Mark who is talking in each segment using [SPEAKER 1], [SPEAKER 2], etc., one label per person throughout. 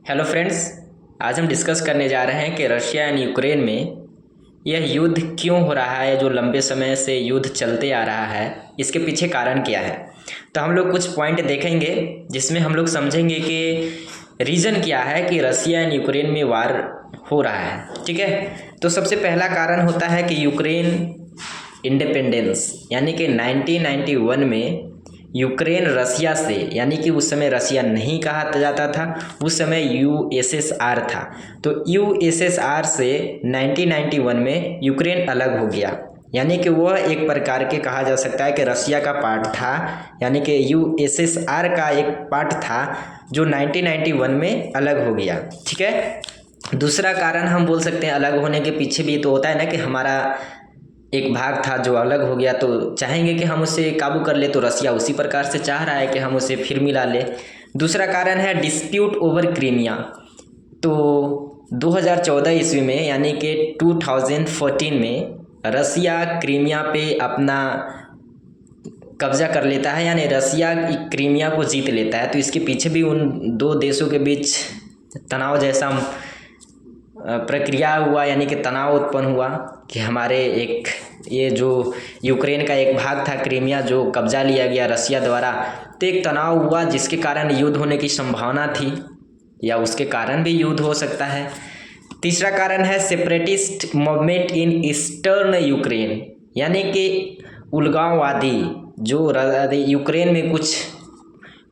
[SPEAKER 1] Hello friends, आज हम discuss करने जा रहे हैं कि रशिया एंड यूक्रेन में यह युद्ध क्यों हो रहा है। जो लंबे समय से युद्ध चलते आ रहा है, इसके पीछे कारण क्या है। तो हम लोग कुछ पॉइंट देखेंगे जिसमें हम लोग समझेंगे कि रीज़न क्या है कि रशिया एंड यूक्रेन में वार हो रहा है। ठीक है, तो सबसे पहला कारण होता है कि यूक्रेन इंडिपेंडेंस, यानी कि 1991 में यूक्रेन रसिया से, यानी कि उस समय रसिया नहीं कहा जाता था, उस समय यूएसएसआर था। तो यूएसएसआर से 1991 में यूक्रेन अलग हो गया, यानी कि वह एक प्रकार के कहा जा सकता है कि रसिया का पार्ट था, यानी कि यूएसएसआर का एक पार्ट था जो 1991 में अलग हो गया। ठीक है, दूसरा कारण हम बोल सकते हैं अलग होने के पीछे भी तो होता है ना कि हमारा एक भाग था जो अलग हो गया, तो चाहेंगे कि हम उसे काबू कर ले, तो रसिया उसी प्रकार से चाह रहा है कि हम उसे फिर मिला ले। दूसरा कारण है डिस्प्यूट ओवर क्रीमिया। तो 2014 ईस्वी में, यानी कि 2014 में रसिया क्रीमिया पे अपना कब्जा कर लेता है, यानी रसिया क्रीमिया को जीत लेता है। तो इसके पीछे भी उन दो देशों के बीच तनाव जैसा प्रक्रिया हुआ, यानी कि तनाव उत्पन्न हुआ कि हमारे एक ये जो यूक्रेन का एक भाग था क्रीमिया, जो कब्जा लिया गया रसिया द्वारा। तो एक तनाव हुआ जिसके कारण युद्ध होने की संभावना थी, या उसके कारण भी युद्ध हो सकता है। तीसरा कारण है separatist movement in eastern Ukraine, यानी कि उलगाववादी जो यूक्रेन में कुछ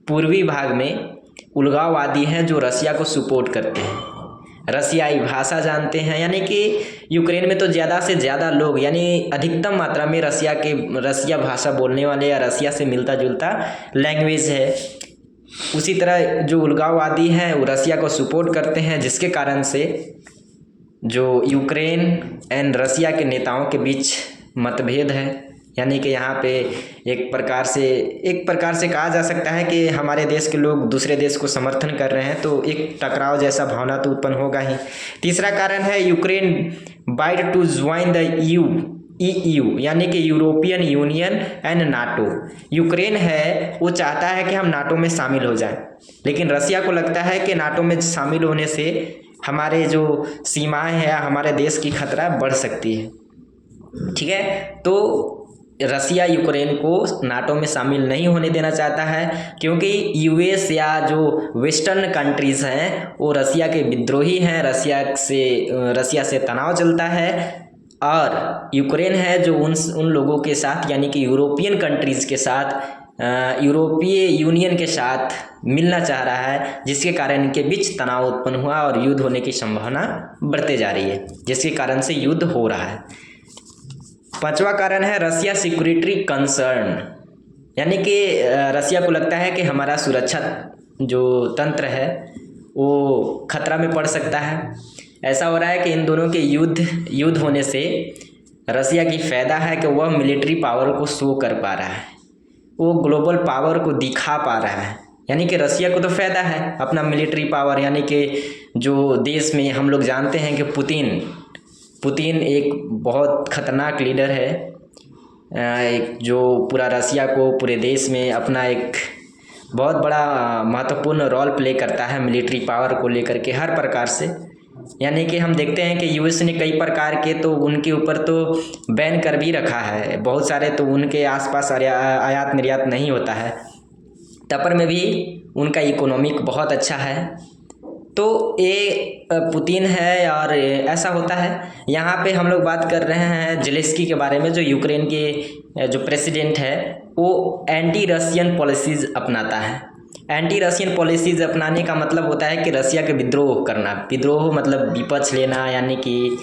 [SPEAKER 1] पूर्वी भाग में उलगाववादी हैं जो रसिया को सपोर्ट करते हैं, रसियाई भाषा जानते हैं। यानी कि यूक्रेन में तो ज़्यादा से ज़्यादा लोग, यानी अधिकतम मात्रा में रसिया भाषा बोलने वाले या रसिया से मिलता जुलता लैंग्वेज है। उसी तरह जो उलगाववादी हैं वो रसिया को सपोर्ट करते हैं, जिसके कारण से जो यूक्रेन एंड रसिया के नेताओं के बीच मतभेद है। यानी कि यहाँ पे एक प्रकार से कहा जा सकता है कि हमारे देश के लोग दूसरे देश को समर्थन कर रहे हैं, तो एक टकराव जैसा भावना तो उत्पन्न होगा ही। तीसरा कारण है Ukraine bid to join the EU, यानी कि European Union and NATO. Ukraine है वो चाहता है कि हम नाटो में शामिल हो जाएं, लेकिन रसिया को लगता है कि नाटो में शामिल होने से हमारे जो सीमाएं हैं, हमारे देश की खतरा बढ़ सकती है। ठीक है, तो रसिया यूक्रेन को नाटो में शामिल नहीं होने देना चाहता है, क्योंकि यूएस या जो वेस्टर्न कंट्रीज़ हैं वो रसिया के विद्रोही हैं, रसिया से तनाव चलता है। और यूक्रेन है जो उन लोगों के साथ, यानी कि यूरोपियन कंट्रीज़ के साथ, यूरोपीय यूनियन के साथ मिलना चाह रहा है, जिसके कारण इनके बीच तनाव उत्पन्न हुआ और युद्ध होने की संभावना बढ़ते जा रही है, जिसके कारण से युद्ध हो रहा है। पांचवा कारण है रसिया सिक्योरिटी कंसर्न, यानी कि रसिया को लगता है कि हमारा सुरक्षा जो तंत्र है वो खतरा में पड़ सकता है। ऐसा हो रहा है कि इन दोनों के युद्ध होने से रसिया की फ़ायदा है कि वह मिलिट्री पावर को शो कर पा रहा है, वो ग्लोबल पावर को दिखा पा रहा है। यानी कि रसिया को तो फ़ायदा है अपना मिलिट्री पावर, यानी कि जो देश में हम लोग जानते हैं कि पुतिन एक बहुत ख़तरनाक लीडर है, एक जो पूरा रसिया को पूरे देश में अपना एक बहुत बड़ा महत्वपूर्ण रोल प्ले करता है मिलिट्री पावर को लेकर के हर प्रकार से। यानी कि हम देखते हैं कि यूएस ने कई प्रकार के तो उनके ऊपर तो बैन कर भी रखा है, बहुत सारे तो उनके आसपास आयात निर्यात नहीं होता है, तपर में भी उनका इकोनॉमिक बहुत अच्छा है। तो ये पुतिन है और ऐसा होता है। यहाँ पे हम लोग बात कर रहे हैं जेलेंस्की के बारे में, जो यूक्रेन के जो प्रेसिडेंट है वो एंटी रशियन पॉलिसीज़ अपनाता है। एंटी रशियन पॉलिसीज़ अपनाने का मतलब होता है कि रसिया के विद्रोह करना, विद्रोह मतलब विपक्ष लेना, यानी कि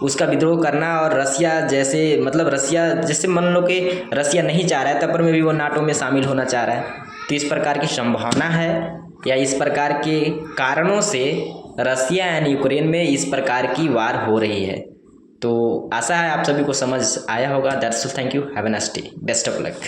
[SPEAKER 1] उसका विद्रोह करना। और रसिया जैसे मान लो कि रसिया नहीं चाह रहा है, तब पर में भी वो नाटो में शामिल होना चाह रहा है। तो इस प्रकार की संभावना है, या इस प्रकार के कारणों से रसिया एंड यूक्रेन में इस प्रकार की वार हो रही है। तो आशा है आप सभी को समझ आया होगा। That's all, thank you, have a nice day, best of luck.